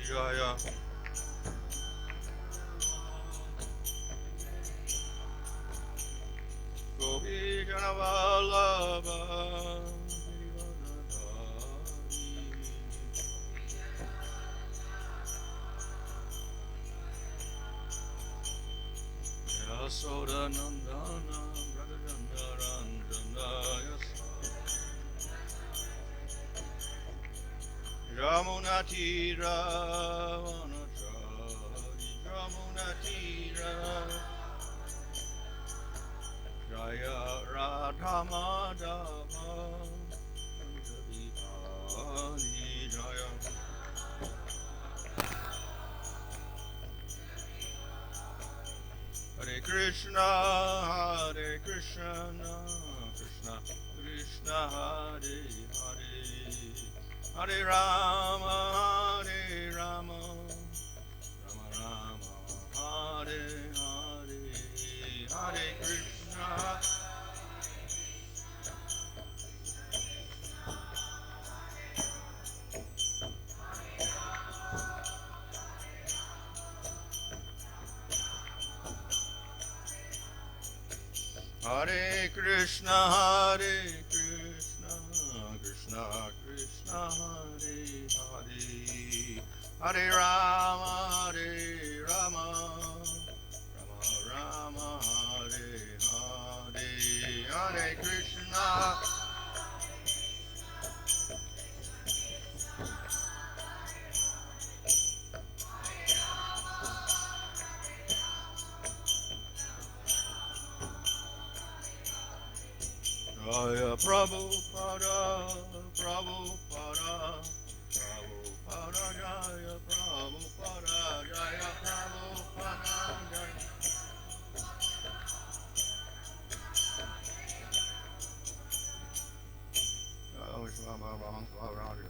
Jaya. Gopi Janavallabha. Yasoda Nandana Brother Yamunatira Vanachari Yamunatira Jaya Radha Madhava Anjali Jaya Hare Krishna Krishna Krishna Hare Hare Hare Rama Hare Rama Rama Rama Hare Hare Hare Krishna Hare Krishna Krishna Krishna Hare Hare Hare Rama Rama Rama Hare Hare Hare Krishna Jaya Prabhupada Prabhupada Prabhupada Jaya Prabhupada Jaya Prabhupada Jaya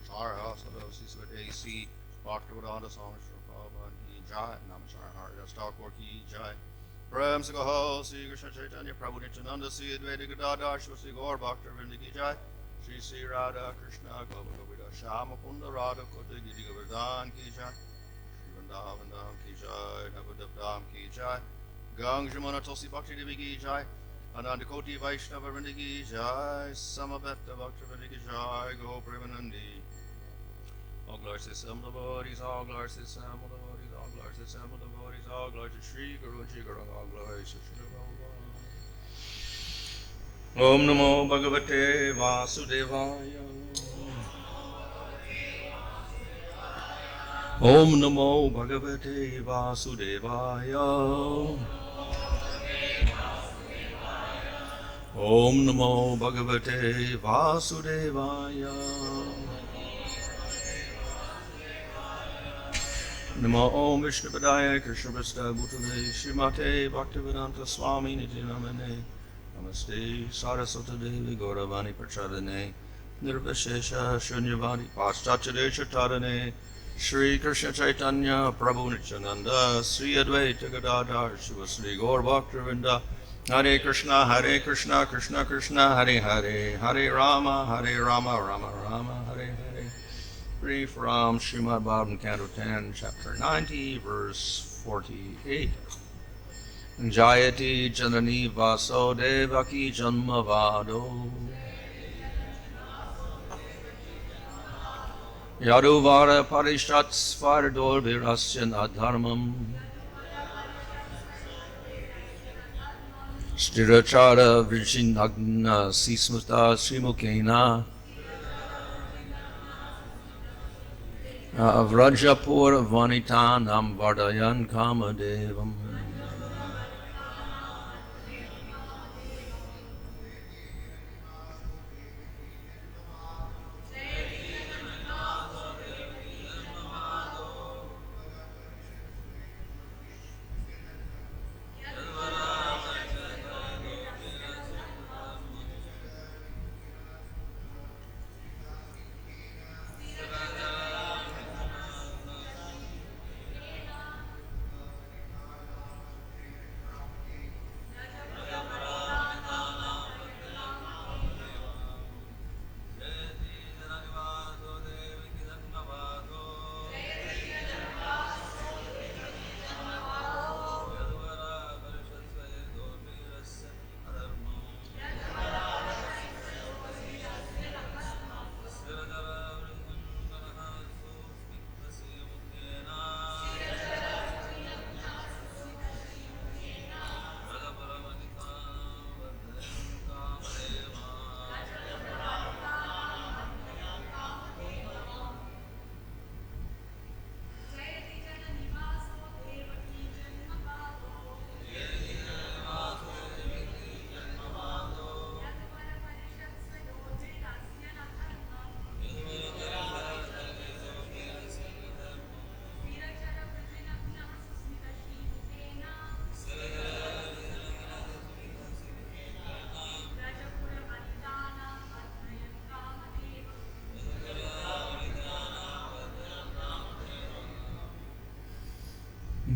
Sorry, also those who AC Bhaktivedanta songs for Prabhupada Ki Jai Namaskar Hari Stalkor Ki Jai Prem Sikaho Sri Krishna Chaitanya Prabhu Nityananda Sri Advaita Gadadhar Shri Gaur Bhakta Vrinda Ki Jai Shri Sri Radha Krishna Gopa Govida Shama Kunda Radha Kota Giri Govardhan Ki Jai Shri Vrindavan Dham Ki Jai Navadip Dham Ki Jai Gang Jamuna Tulsi Bhakti Devi Ki Jai Ananda Koti Vaishnava Vrinda Ki Jai Samaveta Bhakta Vrinda Ki Jai Go Premanandi All glories to some devotees, all glories to some devotees, all glories to some devotees, all glories to Shri Guru and Shri Guru, all glories to Shri Guru. Om Namo Bhagavate Vasudevaya. Om Namo Bhagavate Vasudevaya. Om Namo Bhagavate Vasudevaya. Namo Om Vishnupadaya Krishna Prastha Bhutale Srimate Bhaktivedanta Swami Nityanamane Namaste Saraswata Devi Gauravani Prachadane Nirvishesha Shunyavadi Paschachadesha Tadane Shri Krishna Chaitanya Prabhu Nityananda Sri Advaita Gadadhar Shivasri Gaur Bhaktivinoda Hare Krishna Krishna Krishna Hare Hare Hare Rama Rama Rama Hare Hare. Brief from Srimad Bhagavatam, Canto 10, Chapter 90, verse 48. Jayati Janani Vaso Devaki Janmavado Yaduvara Parishat Svardor Virasyan Adharmam Stirachara Vrijinagna Sismuta Srimukena Vrajapur Vanitanam Vardayan Kamadevam.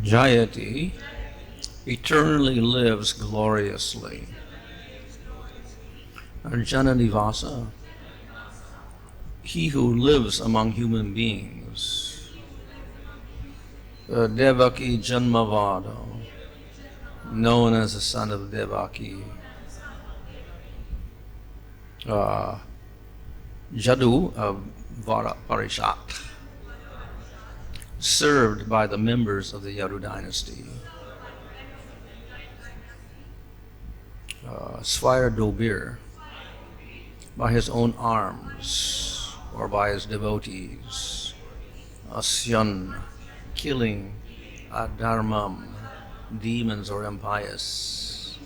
Jayati eternally lives gloriously. Jananivasa, he who lives among human beings. Devaki Janmavada, known as the son of Devaki. Jadu of Vara Parishat, served by the members of the Yadu dynasty. Swire Dobir, by his own arms or by his devotees. Asyan, killing Adharmam, demons or impious.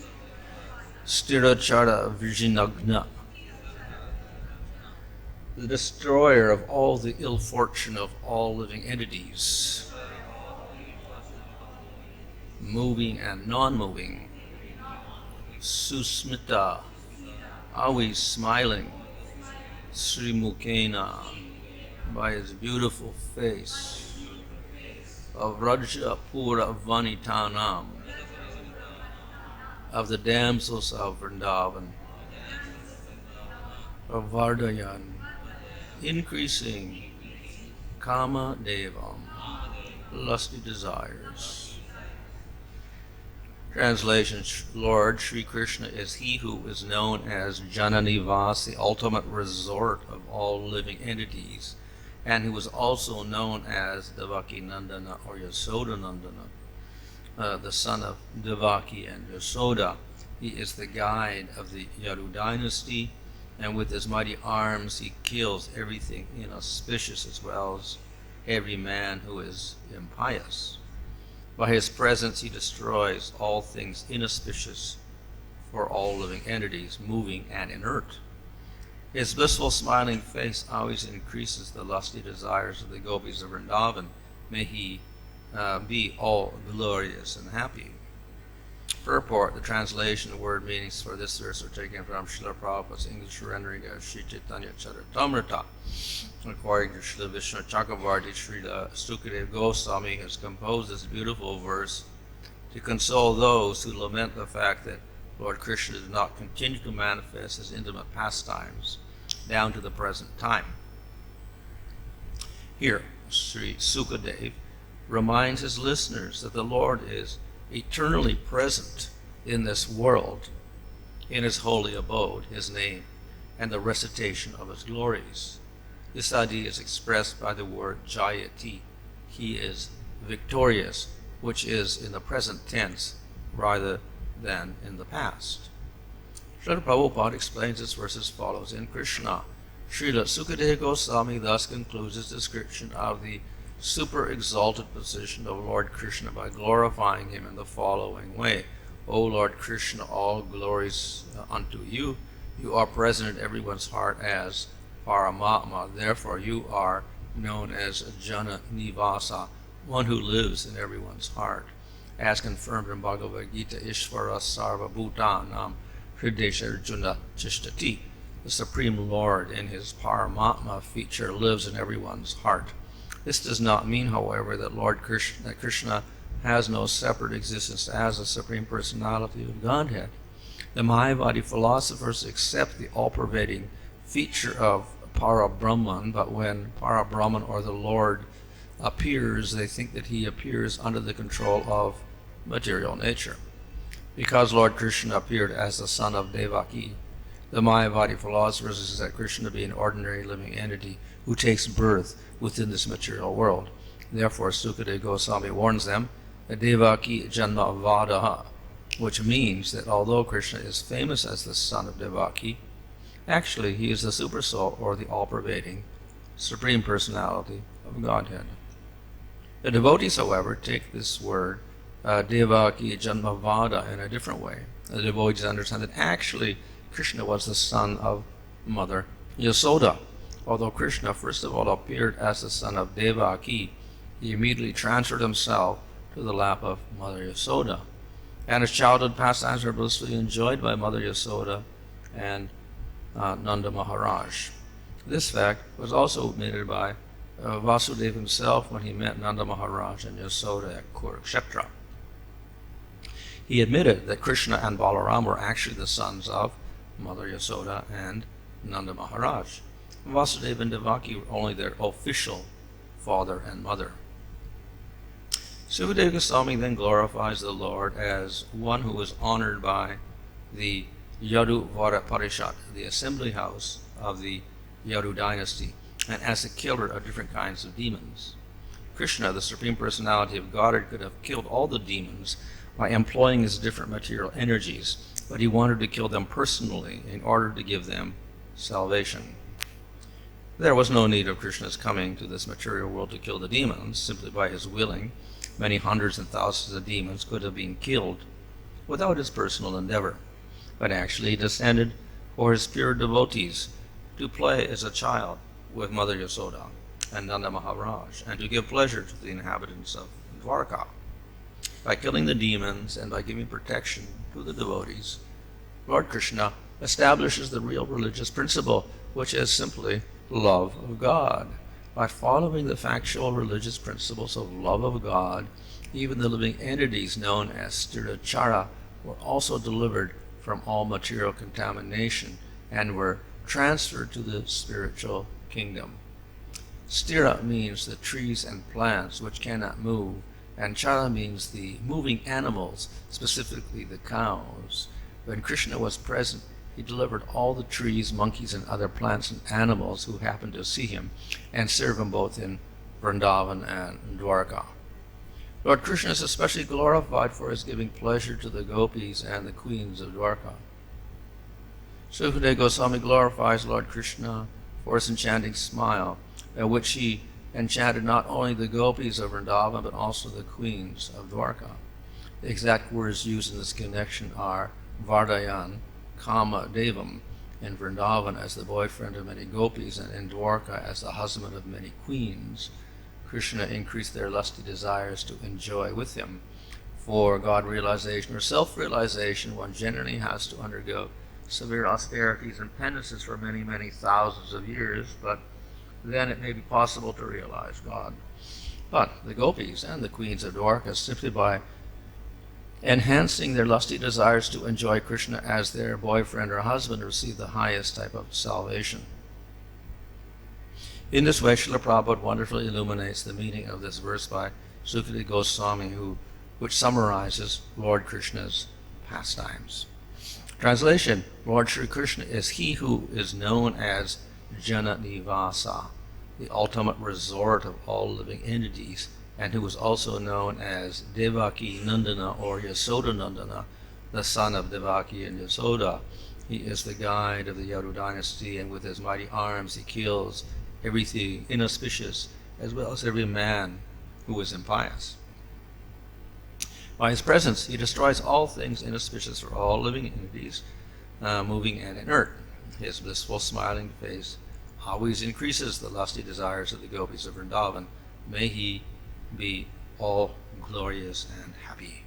Stirachara Virginagna, the destroyer of all the ill fortune of all living entities, moving and non-moving. Susmita, always smiling. Sri Mukena, by his beautiful face. Of Raja Pura Vanitanam, of the damsels of Vrindavan. Of Vardayan, increasing Kama Devam, lusty desires. Translation: Lord Sri Krishna is he who is known as Jananivas, the ultimate resort of all living entities, and who is also known as Devaki Nandana or Yasoda Nandana, the son of Devaki and Yasoda. He is the guide of the Yadu dynasty, and with his mighty arms he kills everything inauspicious as well as every man who is impious. By his presence he destroys all things inauspicious for all living entities, moving and inert. His blissful smiling face always increases the lusty desires of the gopis of Vrindavan. May he be all glorious and happy. Purport: the translation word meanings for this verse are taken from Srila Prabhupada's English rendering of Sri Chaitanya Charitamrita. According to Srila Vishnu Chakravarti, Srila Sukadeva Goswami has composed this beautiful verse to console those who lament the fact that Lord Krishna did not continue to manifest his intimate pastimes down to the present time. Here, Sri Sukadeva reminds his listeners that the Lord is eternally present in this world, in his holy abode, his name, and the recitation of his glories. This idea is expressed by the word Jayati. He is victorious, which is in the present tense rather than in the past. Srila Prabhupada explains this verse as follows. In Krishna, Srila Sukadeva Goswami thus concludes his description of the super exalted position of Lord Krishna by glorifying him in the following way. O Lord Krishna, all glories unto you. You are present in everyone's heart as Paramatma. Therefore you are known as Jana Nivasa, one who lives in everyone's heart. As confirmed in Bhagavad Gita, Ishvara Sarva Bhutanam Hridesha Arjuna Tishtati. The Supreme Lord in his Paramatma feature lives in everyone's heart. This does not mean, however, that Krishna has no separate existence as the Supreme Personality of Godhead. The Mayavadi philosophers accept the all-pervading feature of Parabrahman, but when Parabrahman or the Lord appears, they think that he appears under the control of material nature. Because Lord Krishna appeared as the son of Devaki, the Mayavadi philosophers is that Krishna be an ordinary living entity who takes birth within this material world. Therefore, Sukadeva Goswami warns them that Devaki Janma Vadaha, which means that although Krishna is famous as the son of Devaki, actually he is the Supersoul or the all-pervading Supreme Personality of Godhead. The devotees, however, take this word Devaki Janma Vada in a different way. The devotees understand that actually Krishna was the son of Mother Yasoda. Although Krishna first of all appeared as the son of Devaki, he immediately transferred himself to the lap of Mother Yasoda. And his childhood pastimes were blissfully enjoyed by Mother Yasoda and Nanda Maharaj. This fact was also admitted by Vasudeva himself when he met Nanda Maharaj and Yasoda at Kurukshetra. He admitted that Krishna and Balaram were actually the sons of Mother Yasoda and Nanda Maharaj. Vasudeva and Devaki were only their official father and mother. Sukadeva Goswami then glorifies the Lord as one who was honored by the Yadu Vara Parishad, the assembly house of the Yadu dynasty, and as a killer of different kinds of demons. Krishna, the Supreme Personality of Godhead, could have killed all the demons by employing his different material energies, but he wanted to kill them personally in order to give them salvation. There was no need of Krishna's coming to this material world to kill the demons. Simply by his willing, many hundreds and thousands of demons could have been killed without his personal endeavor. But actually he descended for his pure devotees to play as a child with Mother Yasoda and Nanda Maharaj, and to give pleasure to the inhabitants of Dwarka. By killing the demons and by giving protection to the devotees, Lord Krishna establishes the real religious principle, which is simply love of God. By following the factual religious principles of love of God, even the living entities known as Sthirachara were also delivered from all material contamination and were transferred to the spiritual kingdom. Sthira means the trees and plants which cannot move, and Chara means the moving animals, specifically the cows. When Krishna was present, he delivered all the trees, monkeys, and other plants and animals who happened to see him and serve him both in Vrindavan and Dwarka. Lord Krishna is especially glorified for his giving pleasure to the gopis and the queens of Dwarka. Sukadeva Goswami glorifies Lord Krishna for his enchanting smile, by which he enchanted not only the gopis of Vrindavan but also the queens of Dwarka. The exact words used in this connection are Vardayan, Kama Devam, in Vrindavan as the boyfriend of many gopis, and in Dwarka as the husband of many queens. Krishna increased their lusty desires to enjoy with him. For God realization or self-realization, one generally has to undergo severe austerities and penances for many, many thousands of years, but then it may be possible to realize God. But the gopis and the queens of Dwarka, simply by enhancing their lusty desires to enjoy Krishna as their boyfriend or husband, receive the highest type of salvation. In this way, Srila Prabhupada wonderfully illuminates the meaning of this verse by Sukadeva Goswami, which summarizes Lord Krishna's pastimes. Translation: Lord Sri Krishna is he who is known as Jana Nivasa, the ultimate resort of all living entities, and who is also known as Devaki Nandana or Yasoda Nandana, the son of Devaki and Yasoda. He is the guide of the Yadu dynasty, and with his mighty arms he kills everything inauspicious, as well as every man who is impious. By his presence, he destroys all things inauspicious for all living entities, moving and inert. His blissful, smiling face always increases the lusty desires of the gopis of Vrindavan. May he be all glorious and happy.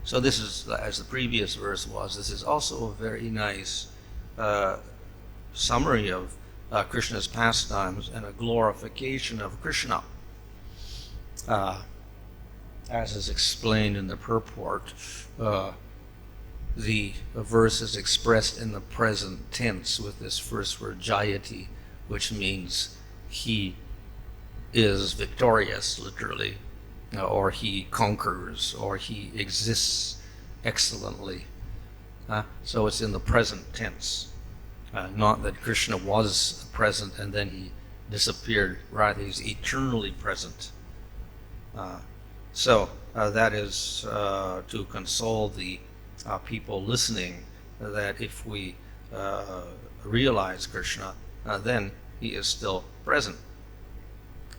So this is, as the previous verse was, this is also a very nice summary of Krishna's pastimes and a glorification of Krishna. As is explained in the purport, the verse is expressed in the present tense with this first word jayati, which means he is victorious, literally, or he conquers, or he exists excellently. So it's in the present tense, not that Krishna was present and then he disappeared. Rather, he's eternally present. So that is to console the people listening, that if we realize Krishna, then he is still present.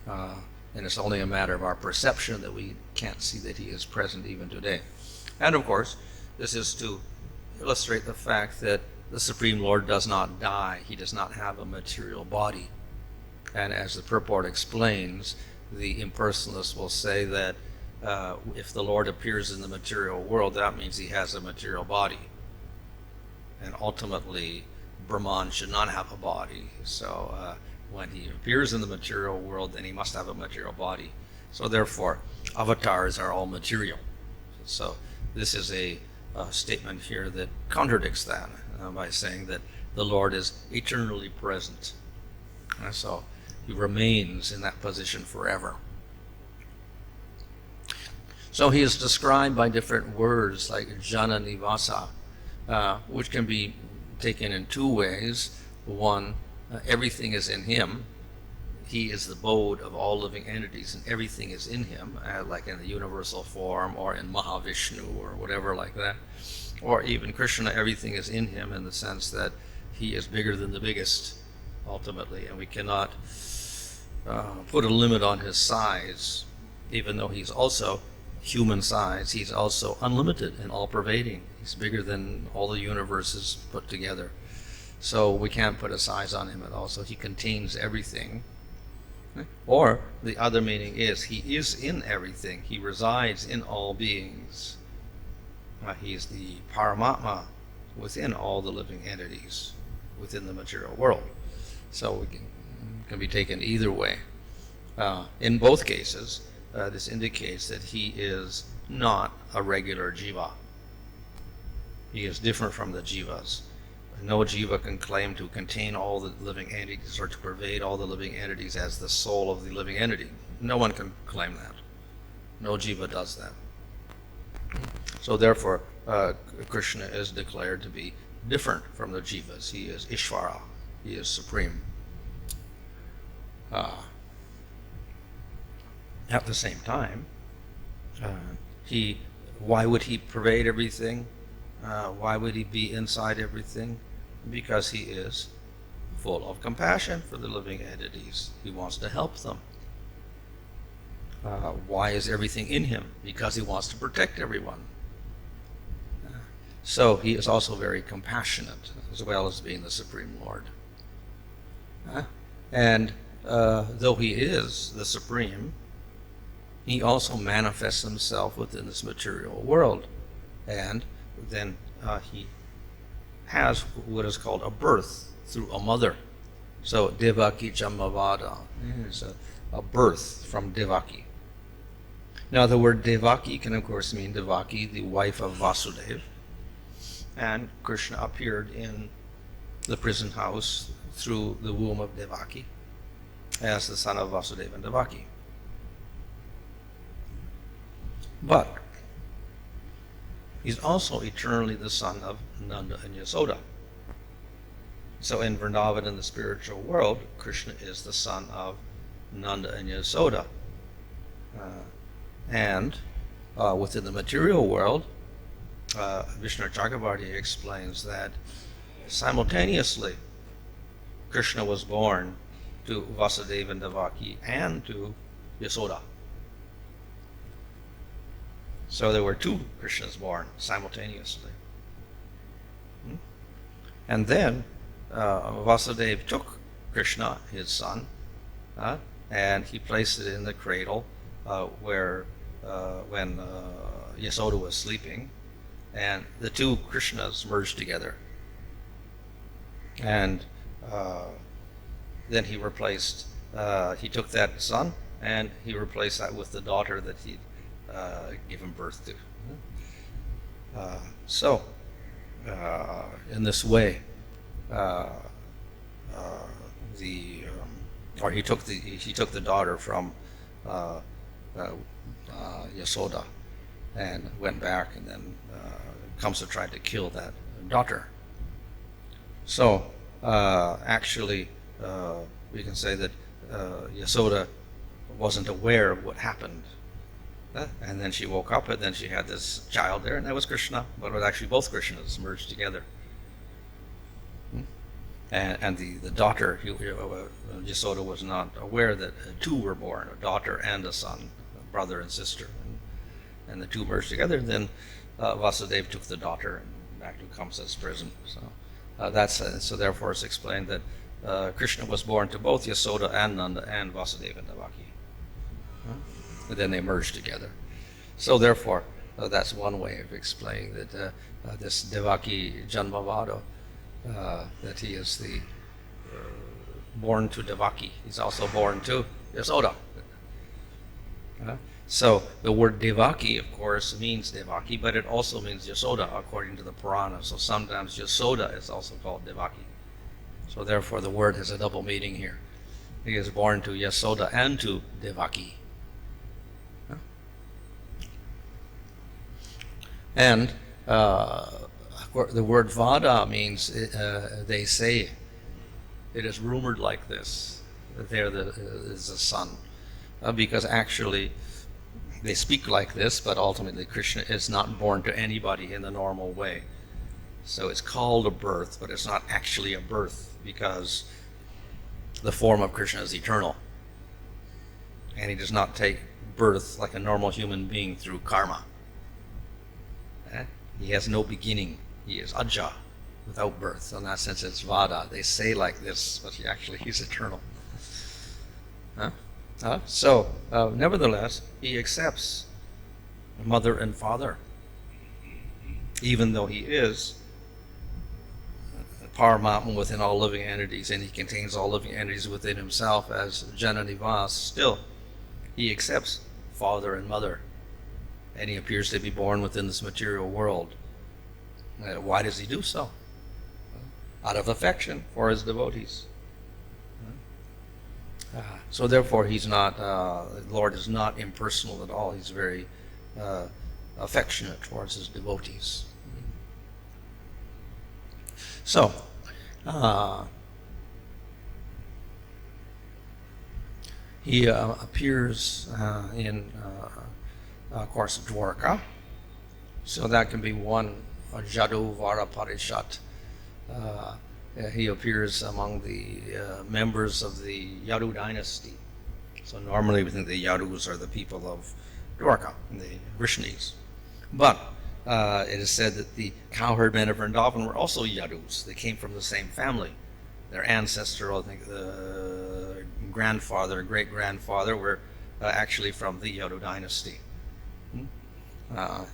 And it's only a matter of our perception that we can't see that he is present even today. And of course, this is to illustrate the fact that the Supreme Lord does not die. He does not have a material body. And as the purport explains, the impersonalists will say that if the Lord appears in the material world, that means he has a material body. And ultimately, Brahman should not have a body. So when he appears in the material world, then he must have a material body. So therefore, avatars are all material. So this is a statement here that contradicts that by saying that the Lord is eternally present. So he remains in that position forever. So he is described by different words like jana nivasa, which can be taken in two ways. One, everything is in him. He is the abode of all living entities, and everything is in him, like in the universal form or in Mahavishnu or whatever like that. Or even Krishna, everything is in him in the sense that he is bigger than the biggest, ultimately, and we cannot put a limit on his size, even though he's also human size. He's also unlimited and all-pervading. He's bigger than all the universes put together. So we can't put a size on him at all. So he contains everything. Or the other meaning is he is in everything. He resides in all beings. He is the Paramatma within all the living entities within the material world. So it can be taken either way. In both cases, this indicates that he is not a regular jiva. He is different from the jivas. No jiva can claim to contain all the living entities or to pervade all the living entities as the soul of the living entity. No one can claim that. No jiva does that. So therefore, Krishna is declared to be different from the jivas. He is Ishvara. He is supreme. At the same time, why would he pervade everything? Why would he be inside everything? Because he is full of compassion for the living entities. He wants to help them. Why is everything in him? Because he wants to protect everyone. So he is also very compassionate, as well as being the Supreme Lord. And though he is the Supreme, he also manifests himself within this material world. And then he has what is called a birth through a mother. So Devaki Jamavada is a birth from Devaki. Now the word Devaki can of course mean Devaki, the wife of Vasudeva. And Krishna appeared in the prison house through the womb of Devaki as the son of Vasudeva and Devaki. But he's also eternally the son of Nanda and Yasoda. So in Vrindavan, in the spiritual world, Krishna is the son of Nanda and Yasoda. And within the material world, Vishnu Chakravarti explains that simultaneously Krishna was born to Vasudeva and Devaki and to Yasoda. So there were two Krishnas born simultaneously. And then Vasudeva took Krishna, his son, and he placed it in the cradle when Yasoda was sleeping, and the two Krishnas merged together. And then he took that son and he replaced that with the daughter that he'd given birth to. In this way, he took the daughter from Yasoda and went back, and then Kamsa tried to kill that daughter. So actually, we can say that Yasoda wasn't aware of what happened. And then she woke up, and then she had this child there, and that was Krishna, but it was actually both Krishnas merged together. And the daughter, Yasoda was not aware that two were born, a daughter and a son, a brother and sister. And the two merged together, and then Vasudeva took the daughter back to Kamsa's prison. So therefore it's explained that Krishna was born to both Yasoda and Nanda and Vasudeva and Devaki. And then they merged together. So therefore, that's one way of explaining that this Devaki Janmavada, that he is born to Devaki. He's also born to Yasoda. So the word Devaki, of course, means Devaki, but it also means Yasoda, according to the Purana. So sometimes Yasoda is also called Devaki. So therefore the word has a double meaning here. He is born to Yasoda and to Devaki. And the word Vada means, they say, it is rumored like this, that there is a son. Because actually, they speak like this, but ultimately Krishna is not born to anybody in the normal way. So it's called a birth, but it's not actually a birth, because the form of Krishna is eternal. And he does not take birth like a normal human being through karma. He has no beginning. He is Aja, without birth. In that sense, it's Vada. They say like this, but he's eternal. So, nevertheless, he accepts mother and father, even though he is Paramatma within all living entities, and he contains all living entities within himself as Jananivas. Still, he accepts father and mother, and he appears to be born within this material world. Why does he do so? Out of affection for his devotees. So therefore, he's not. The Lord is not impersonal at all. He's very affectionate towards his devotees. So, he appears in, of course, Dwarka. So that can be one, Jadu Vara Parishat. He appears among the members of the Yadu dynasty. So normally we think the Yadus are the people of Dwarka, the Vrishnis. But it is said that the cowherd men of Vrindavan were also Yadus. They came from the same family. Their ancestor, I think the grandfather, great-grandfather, were actually from the Yadu dynasty.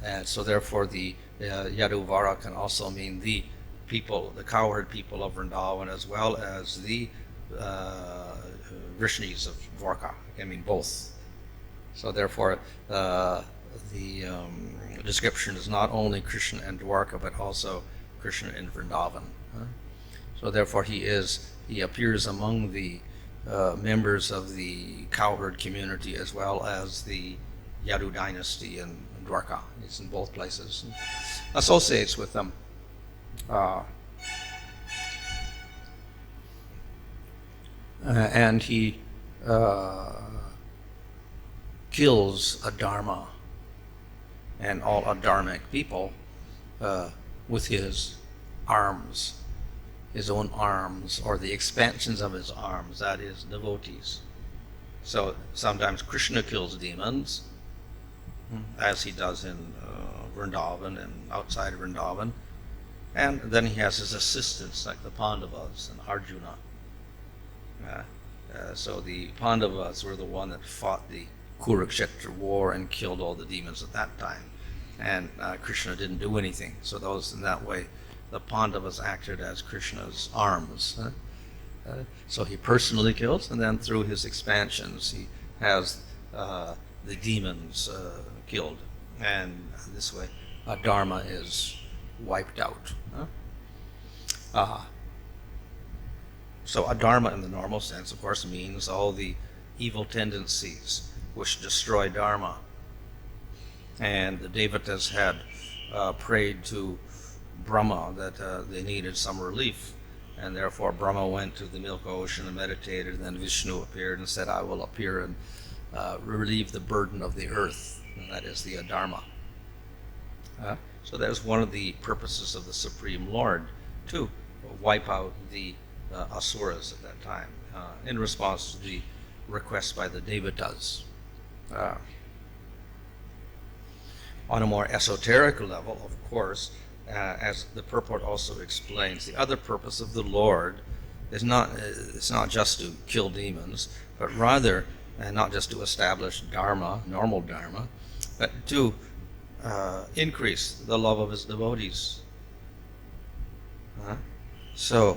And so therefore the Yadu Vara can also mean the people, the cowherd people of Vrindavan, as well as the Vrishnis of Dwarka. I mean both. So therefore the description is not only Krishna and Dwarka, but also Krishna in Vrindavan. So therefore he appears among the members of the cowherd community as well as the Yadu dynasty in Dwarka. He's in both places. Associates with them. And he kills Adharma and all adharmic people with his arms, his own arms, or the expansions of his arms, that is, devotees. So sometimes Krishna kills demons, as he does in Vrindavan and outside Vrindavan. And then he has his assistants, like the Pandavas and Arjuna. So the Pandavas were the one that fought the Kurukshetra war and killed all the demons at that time. And Krishna didn't do anything. So those, in that way, the Pandavas acted as Krishna's arms. So he personally kills, and then through his expansions, he has the demons killed. And this way, Dharma is wiped out. So adharma in the normal sense, of course, means all the evil tendencies which destroy dharma. And the devatas had prayed to Brahma that they needed some relief, and therefore Brahma went to the Milk Ocean and meditated, and then Vishnu appeared and said, I will appear and relieve the burden of the earth, and that is the adharma. So that was one of the purposes of the Supreme Lord, to wipe out the asuras at that time, in response to the request by the devatas. On a more esoteric level, of course, as the purport also explains, the other purpose of the Lord is it's not just to kill demons, but rather, and not just to establish dharma, normal dharma, but to increase the love of his devotees. So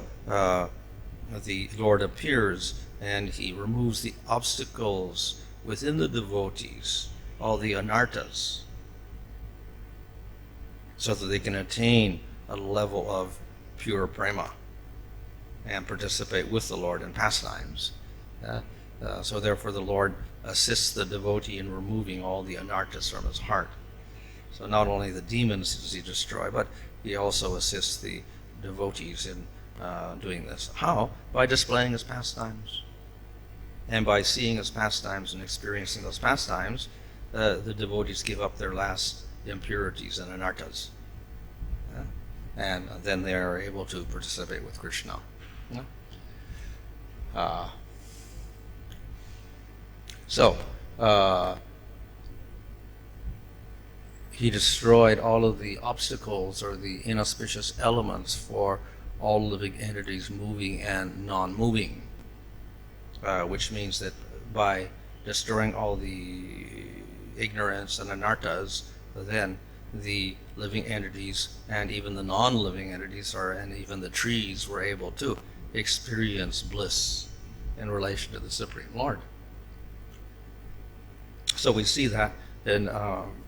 the Lord appears and he removes the obstacles within the devotees, all the anartas, so that they can attain a level of pure prema and participate with the Lord in pastimes. So therefore the Lord assists the devotee in removing all the anartas from his heart. So not only the demons does he destroy, but he also assists the devotees in doing this. How? By displaying his pastimes. And by seeing his pastimes and experiencing those pastimes, the devotees give up their last impurities and anartas. And then they are able to participate with Krishna. He destroyed all of the obstacles or the inauspicious elements for all living entities moving and non-moving, which means that by destroying all the ignorance and anartas, then the living entities and even the non-living entities and even the trees were able to experience bliss in relation to the Supreme Lord. So we see that in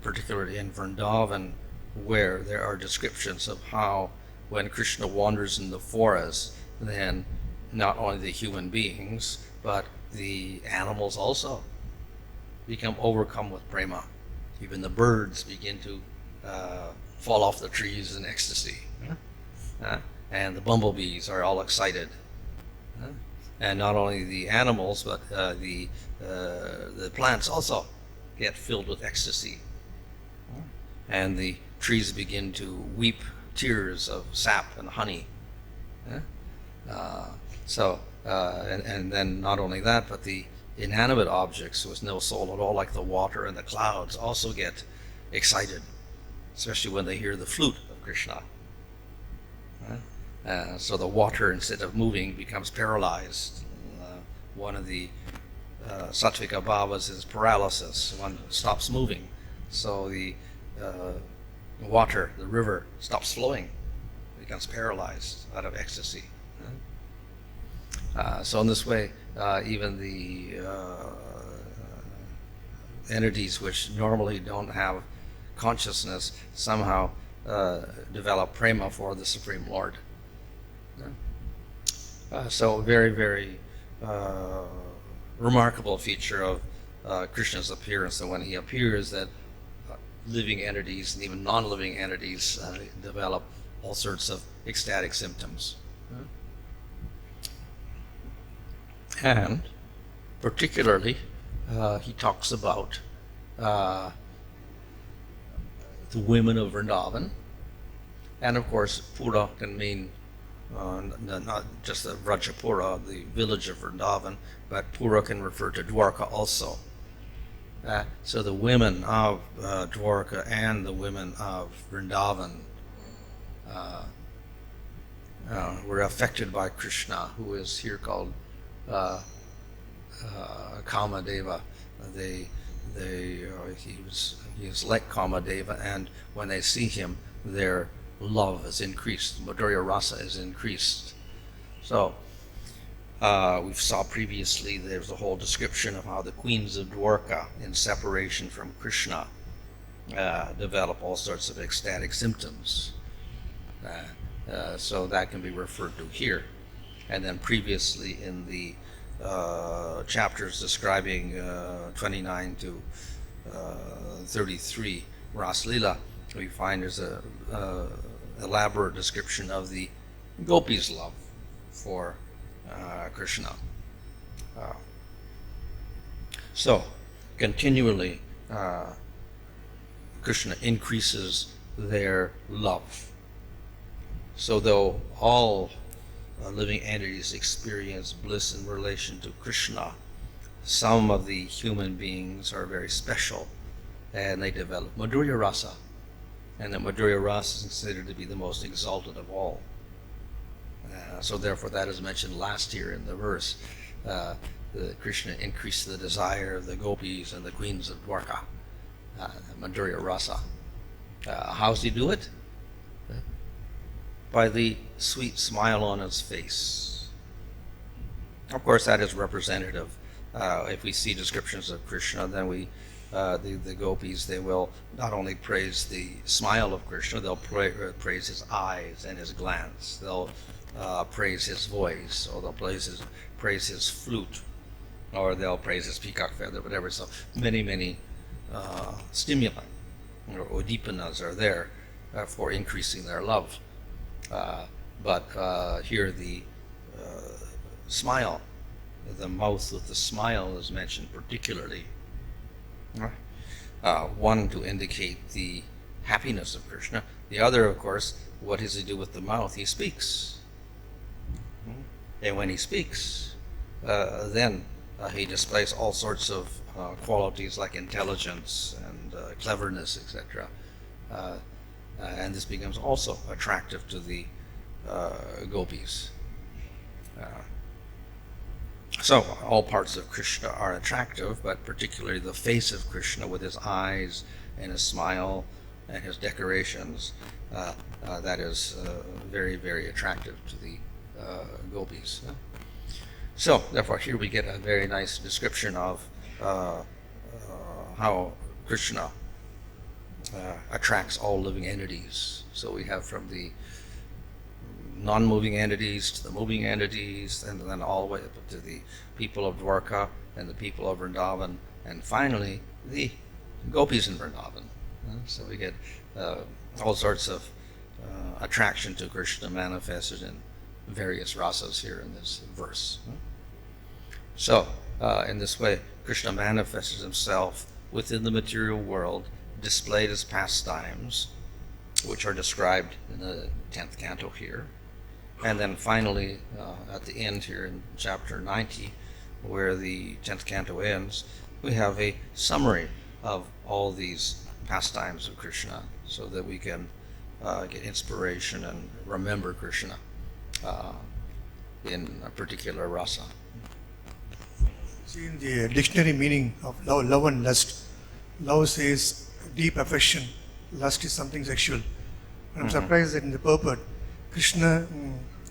particularly in Vrindavan, where there are descriptions of how when Krishna wanders in the forest, then not only the human beings, but the animals also become overcome with prema. Even the birds begin to fall off the trees in ecstasy. And the bumblebees are all excited. And not only the animals, but the plants also get filled with ecstasy. And the trees begin to weep tears of sap and honey. And then not only that, but the inanimate objects with no soul at all, like the water and the clouds, also get excited, especially when they hear the flute of Krishna. So the water, instead of moving, becomes paralyzed. One of the sattvika bhavas is paralysis. One stops moving. So the water, the river, stops flowing, becomes paralyzed out of ecstasy. So in this way, even the entities which normally don't have consciousness somehow develop prema for the Supreme Lord. So very, very remarkable feature of Krishna's appearance, that when he appears, that living entities and even non-living entities develop all sorts of ecstatic symptoms. And particularly, he talks about the women of Vrindavan. And of course, Pura can mean not just the Vrajapura, the village of Vrindavan, but Pura can refer to Dwarka also. So the women of Dwarka and the women of Vrindavan were affected by Krishna, who is here called Kamadeva. He is like Kamadeva, and when they see him, their love is increased. Madhurya rasa is increased. So we saw previously there's a whole description of how the queens of Dwarka, in separation from Krishna, develop all sorts of ecstatic symptoms. So that can be referred to here. And then previously in the chapters describing 29 to 33 Ras Lila, we find there's a elaborate description of the gopis' love for Krishna. So continually Krishna increases their love. So though all living entities experience bliss in relation to Krishna, some of the human beings are very special and they develop Madhurya rasa. And the Madhurya rasa is considered to be the most exalted of all. So therefore that is mentioned last here in the verse. Krishna increased the desire of the gopis and the queens of Dwarka, Madhurya rasa. How does he do it? By the sweet smile on his face. Of course, that is representative. If we see descriptions of Krishna, then the gopis, they will not only praise the smile of Krishna, they'll praise his eyes and his glance. They'll praise his voice, or they'll praise his flute, or they'll praise his peacock feather, whatever. So many stimuli or udipanas are there for increasing their love. But here the smile, the mouth with the smile is mentioned particularly. One to indicate the happiness of Krishna. The other, of course, what does he do with the mouth? He speaks. And when he speaks, then he displays all sorts of qualities like intelligence and cleverness, etc. And this becomes also attractive to the gopis. So all parts of Krishna are attractive, but particularly the face of Krishna with his eyes and his smile and his decorations, that is very attractive to the gopis. So therefore here we get a very nice description of how Krishna attracts all living entities. So we have from the non-moving entities to the moving entities, and then all the way up to the people of Dwarka and the people of Vrindavan, and finally the gopis in Vrindavan. So we get all sorts of attraction to Krishna manifested in various rasas here in this verse. So in this way, Krishna manifested himself within the material world, displayed his pastimes, which are described in the 10th canto here. And then finally, at the end here in chapter 90, where the 10th canto ends, we have a summary of all these pastimes of Krishna, so that we can get inspiration and remember Krishna in a particular rasa. See, in the dictionary meaning of love and lust, love says deep affection, lust is something sexual. And I'm surprised that in the purport, Krishna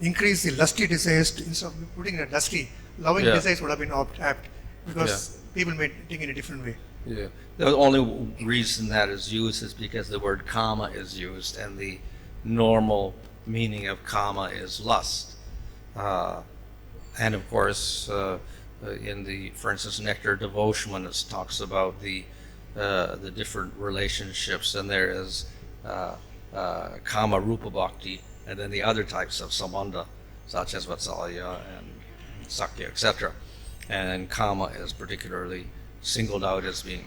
increased the lusty desires instead of putting a dusty, loving desires would have been apt, because people may think in a different way. Yeah. The only reason that is used is because the word kama is used, and the normal meaning of kama is lust. And of course, in the, for instance, Nectar Devotion, when it talks about the different relationships, and there is kama rupa bhakti, and then the other types of sambandha, such as vatsalya and sakya, etc. And kama is particularly singled out as being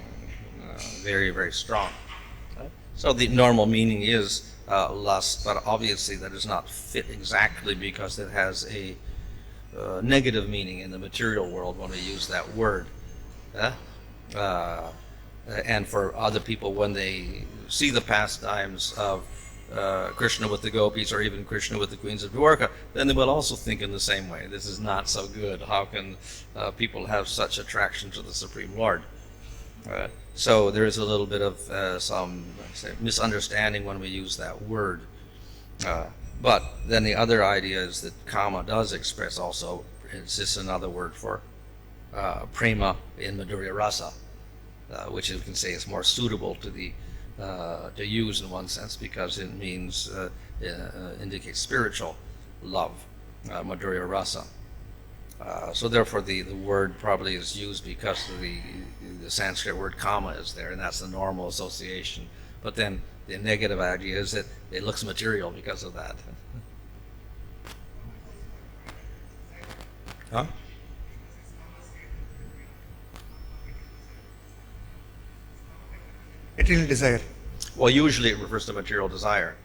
very strong. So the normal meaning is lust, but obviously that does not fit exactly, because it has a negative meaning in the material world when we use that word. And for other people, when they see the pastimes of Krishna with the gopis, or even Krishna with the queens of Dwarka, then they will also think in the same way. This is not so good. How can people have such attraction to the Supreme Lord? So there is a little bit of some misunderstanding when we use that word. But then the other idea is that kama does express also, it's just another word for prema in Madhurya Rasa, which you can say is more suitable to the to use in one sense, because it means indicates spiritual love, Madhurya Rasa. So therefore the word probably is used because of the Sanskrit word kama is there, and that's the normal association. But then the negative idea is that it looks material because of that. Huh? Material desire. Well, usually it refers to material desire.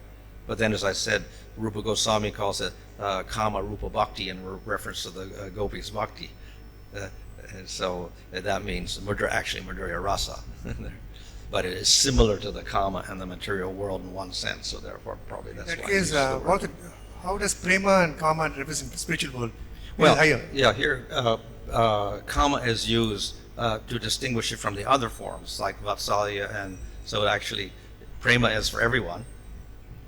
But then, as I said, Rupa Goswami calls it kama rupa bhakti in reference to the gopis bhakti. And so that means actually Madhurya Rasa. But it is similar to the kama and the material world in one sense, so therefore probably that's In that why. case, how does prema and kama represent the spiritual world? Well, higher. yeah, here kama is used to distinguish it from the other forms like vatsalya, and so actually prema is for everyone,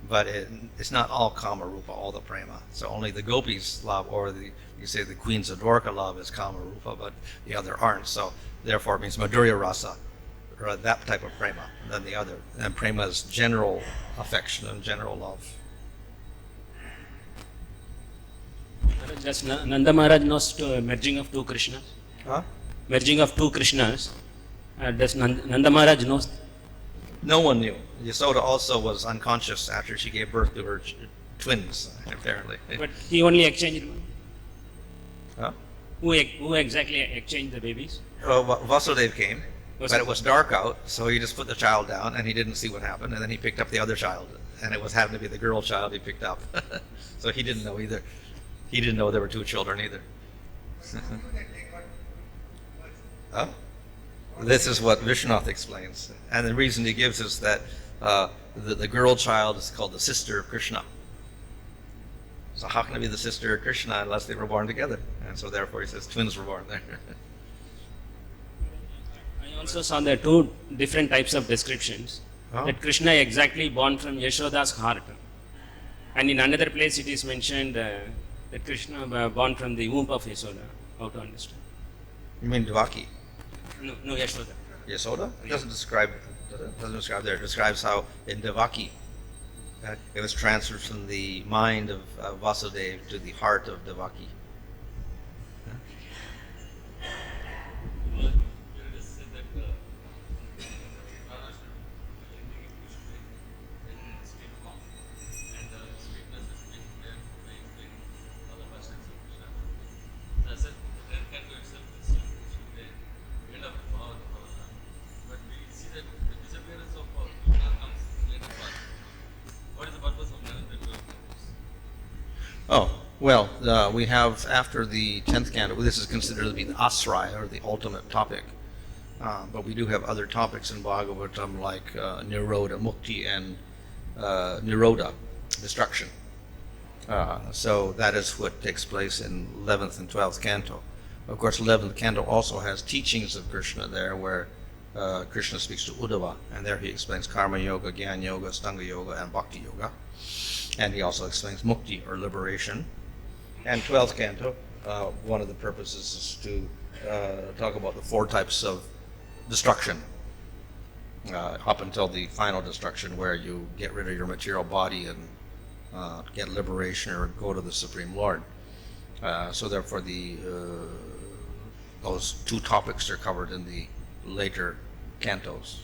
but it's not all Kama Rupa, all the prema. So only the gopis love, or you say the queens of Dwarka love is Kama Rupa, but the other aren't. So therefore it means Madhurya Rasa, or that type of prema, than the other. And prema is general affection and general love. Does Nanda Maharaj knows to merging of two Krishnas? Huh? Merging of two Krishnas. Does Nanda Maharaj knows? No one knew. Yasoda also was unconscious after she gave birth to her twins, apparently. But he only exchanged one. Huh? Who exactly exchanged the babies? Vasudev came, but it was dark out, so he just put the child down, and he didn't see what happened, and then he picked up the other child, and it happened to be the girl child he picked up. So he didn't know either. He didn't know there were two children either. Huh? This is what Vishwanath explains. And the reason he gives is that the girl child is called the sister of Krishna. So how can it be the sister of Krishna unless they were born together? And so therefore he says twins were born there. I also saw there two different types of descriptions. Oh. That Krishna exactly born from Yashoda's heart. And in another place it is mentioned that Krishna born from the womb of Yashoda. How to understand? You mean Devaki? No, Yashoda. Yasoda? It doesn't describe there. It describes how in Devaki it was transferred from the mind of Vasudeva to the heart of Devaki. Oh, well, we have after the 10th canto, this is considered to be the asraya, or the ultimate topic. But we do have other topics in Bhagavatam like Nirodha, Mukti, and Nirodha, destruction. So that is what takes place in 11th and 12th canto. Of course, 11th canto also has teachings of Krishna there, where Krishna speaks to Uddhava, and there he explains Karma Yoga, Jnana Yoga, Stanga Yoga, and Bhakti Yoga. And he also explains mukti, or liberation. And 12th canto, one of the purposes is to talk about the four types of destruction, up until the final destruction, where you get rid of your material body and get liberation or go to the Supreme Lord. So therefore those two topics are covered in the later cantos.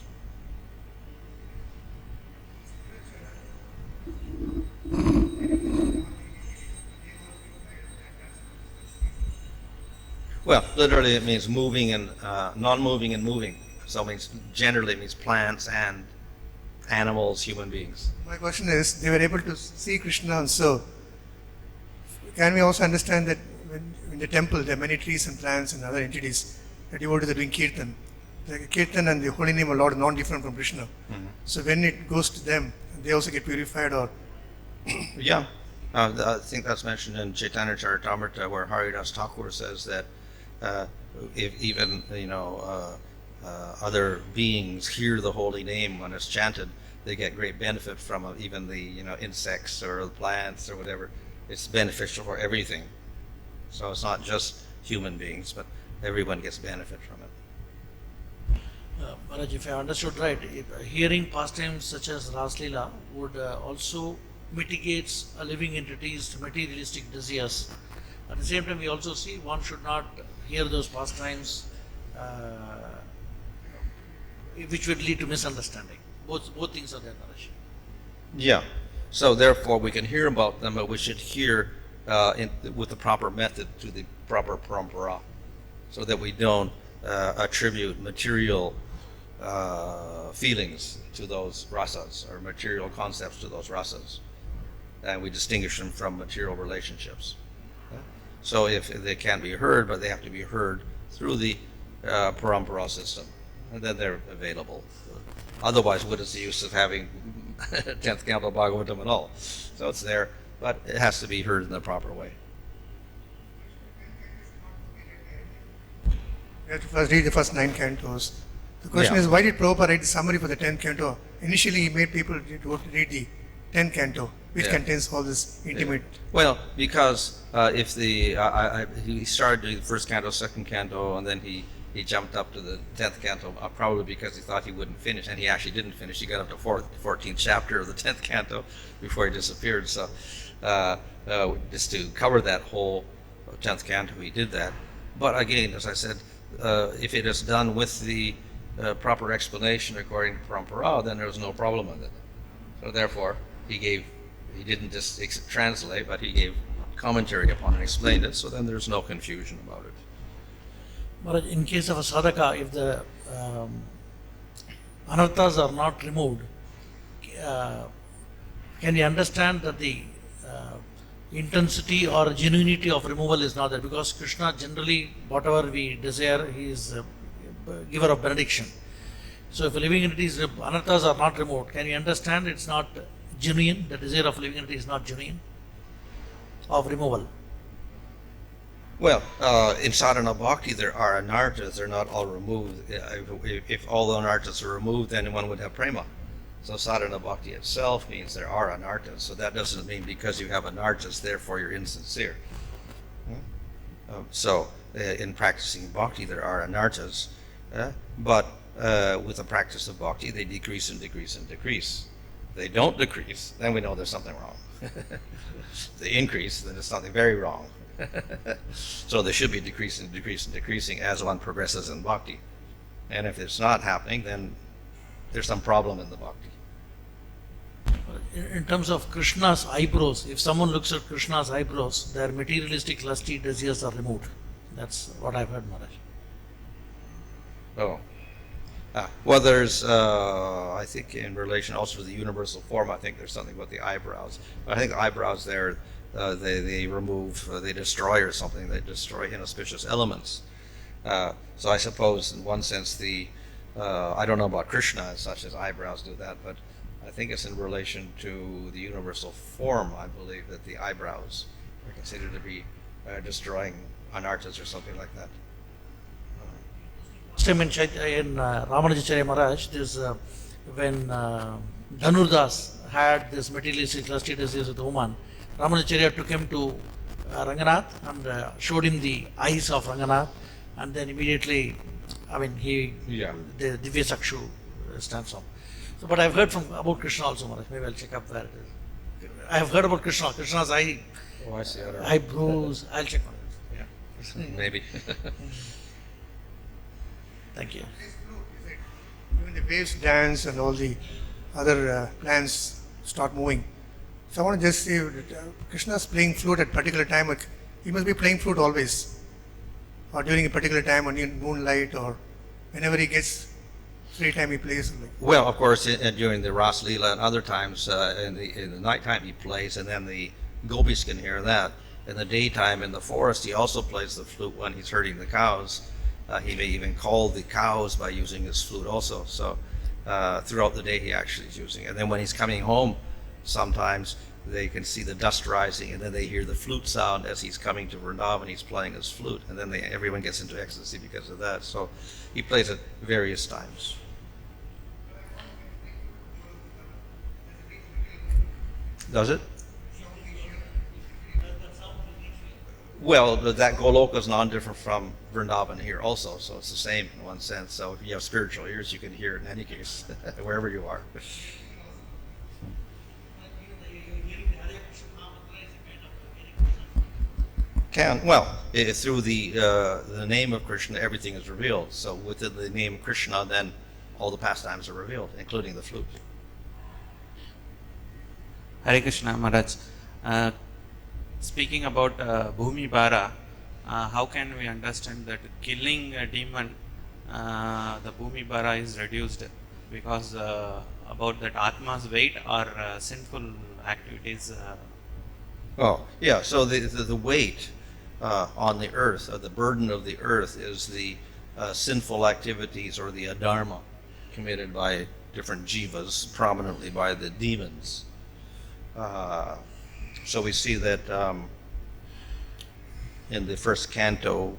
Well, literally it means moving and non-moving and moving. So it means generally it means plants and animals, human beings. My question is, they were able to see Krishna and so. Can we also understand that when in the temple there are many trees and plants and other entities that devotees are doing kirtan? The kirtan and the holy name of Lord are not different from Krishna. Mm-hmm. So when it goes to them, they also get purified, or yeah, I think that's mentioned in Chaitanya Charitamrita, where Haridas Thakur says that if even other beings hear the holy name when it's chanted, they get great benefit from it. Even the insects or the plants or whatever, it's beneficial for everything. So it's not just human beings, but everyone gets benefit from it. Maharaj, if I understood right, hearing pastimes such as Raslila would also mitigate a living entity's materialistic desires. At the same time, we also see one should not hear those pastimes which would lead to misunderstanding. Both things are there, Maharaj. Yeah. So therefore, we can hear about them, but we should hear with the proper method to the proper parampara, so that we don't attribute material feelings to those rasas, or material concepts to those rasas, and we distinguish them from material relationships. So if they can be heard, but they have to be heard through the parampara system, and then they're available. Otherwise, what is the use of having 10th canto Bhagavatam at all? So it's there, but it has to be heard in the proper way. we have to first read the first 9 cantos. The question Yeah. is, why did Prabhupada write the summary for the 10th canto? Initially, he made people read the 10th canto, which Yeah. contains all this intimate. Well, because if he started doing the first canto, second canto, and then he jumped up to the 10th canto, probably because he thought he wouldn't finish, and he actually didn't finish. He got up to 14th chapter of the 10th canto before he disappeared. So just to cover that whole 10th canto, he did that. But again, as I said, if it is done with the proper explanation according to Parampara, then there's no problem with it. So therefore, he didn't just translate, but he gave commentary upon and explained it, so then there's no confusion about it. Maharaj, in case of a sadhaka, if the anarthas are not removed, can you understand that the intensity or genuinity of removal is not there? Because Krishna generally, whatever we desire, he is a giver of benediction. So if a living entity's anarthas are not removed, can you understand it's not genuine? The desire of living entity is not genuine of removal. Well, in sadhana bhakti, there are anarthas. They're not all removed. If all the anarthas are removed, then one would have prema. So sadhana bhakti itself means there are anarthas. So that doesn't mean because you have anarthas, therefore you're insincere. So in practicing bhakti, there are anarthas. But with the practice of bhakti, they decrease and decrease and decrease. If they don't decrease, then we know there's something wrong. If they increase, then there's something very wrong. So they should be decreasing, decreasing, decreasing as one progresses in bhakti. And if it's not happening, then there's some problem in the bhakti. In terms of Krishna's eyebrows, if someone looks at Krishna's eyebrows, their materialistic lusty desires are removed. That's what I've heard, Maharaj. Oh. Well, there's, I think in relation also to the universal form, I think there's something about the eyebrows. I think the eyebrows there, they remove, they destroy or something, they destroy inauspicious elements. So I suppose in one sense I don't know about Krishna as such as eyebrows do that, but I think it's in relation to the universal form, I believe, that the eyebrows are considered to be destroying anarthas or something like that. Last time in Ramanujacharya Maharaj, when Dhanurdas had this materialistic lusty desires with woman, Ramanujacharya took him to Ranganath and showed him the eyes of Ranganath, and then immediately, the Divya Sakshu stands on. So, but I've heard about Krishna also, Maharaj. Maybe I'll check up where it is. I have heard about Krishna's I see. eyebrows. I'll check on it. Yeah. Maybe. Thank you. Even the waves dance and all the other plants start moving. So I want to just say that Krishna's playing flute at particular time. He must be playing flute always, or during a particular time on moonlight, or whenever he gets free time he plays. Well, of course, during the Ras Leela and other times, in the nighttime he plays, and then the gopis can hear that. In the daytime in the forest, he also plays the flute when he's herding the cows. He may even call the cows by using his flute also. So throughout the day he actually is using it. And then when he's coming home, sometimes they can see the dust rising, and then they hear the flute sound as he's coming to Vrindavan. He's playing his flute, and then everyone gets into ecstasy because of that. So he plays at various times. Does it? Well, that Goloka is non-different from Vrindavan here also, so it's the same in one sense. So if you have spiritual ears, you can hear it in any case, wherever you are. Through the name of Krishna, everything is revealed. So within the name of Krishna, then all the pastimes are revealed, including the flute. Hare Krishna, Maharaj. Speaking about Bhumi Bara, how can we understand that killing a demon, the Bhumi Bara is reduced because about that Atma's weight or sinful activities? So the weight on the earth, the burden of the earth, is the sinful activities or the adharma committed by different jivas, prominently by the demons. So we see that in the first canto,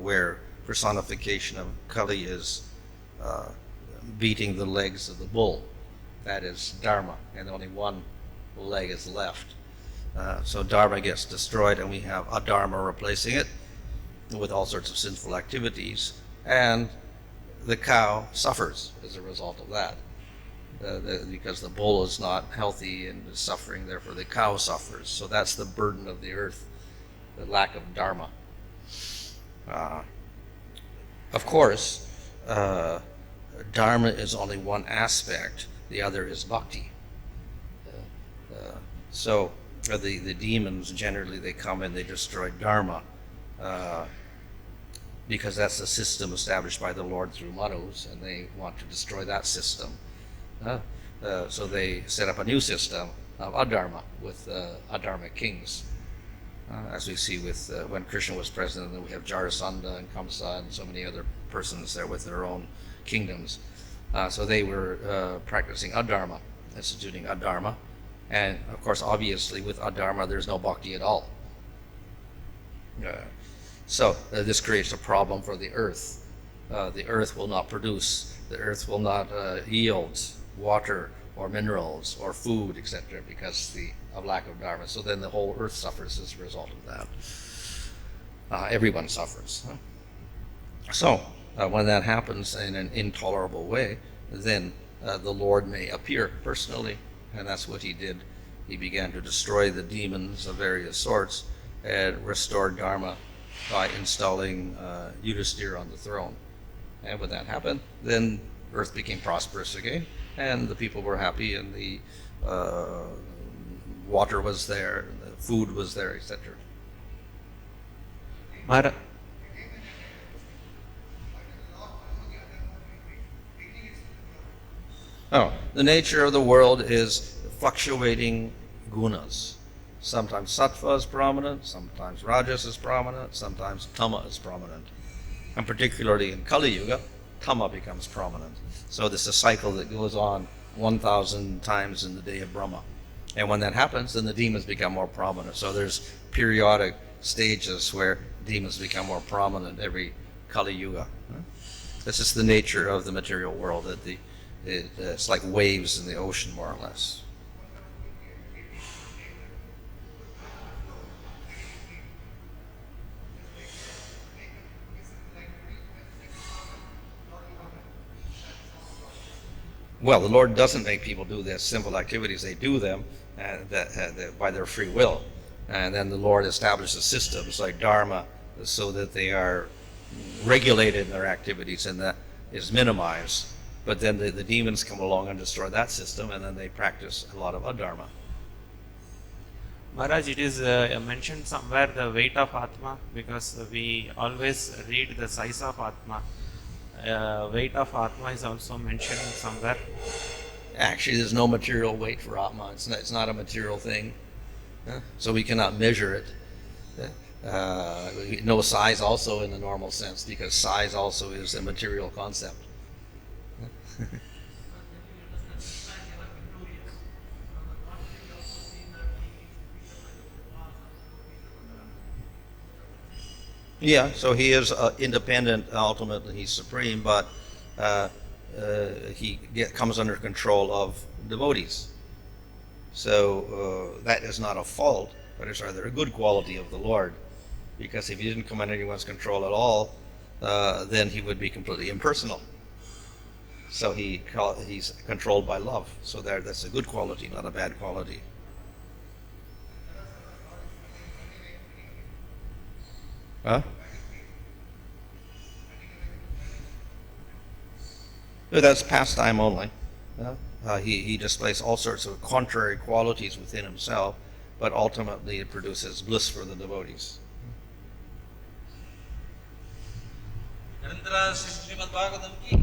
where personification of Kali is beating the legs of the bull. That is dharma, and only one leg is left. So dharma gets destroyed, and we have adharma replacing it with all sorts of sinful activities, and the cow suffers as a result of that. Because the bull is not healthy and is suffering, therefore the cow suffers. So that's the burden of the earth, the lack of dharma. Of course, dharma is only one aspect, the other is bhakti. So the demons, generally they come and they destroy dharma, because that's the system established by the Lord through Manus, and they want to destroy that system. So they set up a new system of adharma with adharmic kings, as we see with when Krishna was president. Then we have Jarasandha and Kamsa and so many other persons there with their own kingdoms. So they were practicing adharma, instituting adharma, and of course, obviously, with adharma, there's no bhakti at all. So this creates a problem for the earth. The earth will not produce. The earth will not yield water or minerals or food, etc., because of lack of dharma. So then the whole earth suffers as a result of that. Everyone suffers. So when that happens in an intolerable way, then the Lord may appear personally, and that's what he did. He began to destroy the demons of various sorts and restore dharma by installing Yudhisthira on the throne. And when that happened, then earth became prosperous again, and the people were happy, and the water was there, and the food was there, etc. Mara- The nature of the world is fluctuating gunas. Sometimes sattva is prominent, sometimes rajas is prominent, sometimes tama is prominent. And particularly in Kali Yuga, tama becomes prominent. So this is a cycle that goes on 1,000 times in the day of Brahma. And when that happens, then the demons become more prominent. So there's periodic stages where demons become more prominent every Kali Yuga. This is the nature of the material world, that it's like waves in the ocean, more or less. Well, the Lord doesn't make people do these simple activities. They do them by their free will. And then the Lord establishes systems like dharma so that they are regulated in their activities and that is minimized. But then the demons come along and destroy that system, and then they practice a lot of adharma. Maharaj, it is mentioned somewhere the weight of Atma, because we always read the size of Atma. Weight of Atma is also mentioned somewhere. Actually, there's no material weight for Atma. It's not a material thing. So we cannot measure it. We know size also in the normal sense, because size also is a material concept. Yeah, so he is independent, ultimately he's supreme, but he comes under control of devotees. So that is not a fault, but it's rather a good quality of the Lord, because if he didn't come under anyone's control at all, then he would be completely impersonal. So he's controlled by love. So that's a good quality, not a bad quality. Huh? That's pastime only. He displays all sorts of contrary qualities within himself, but ultimately it produces bliss for the devotees. Narendra Srimad Bhagavatam ki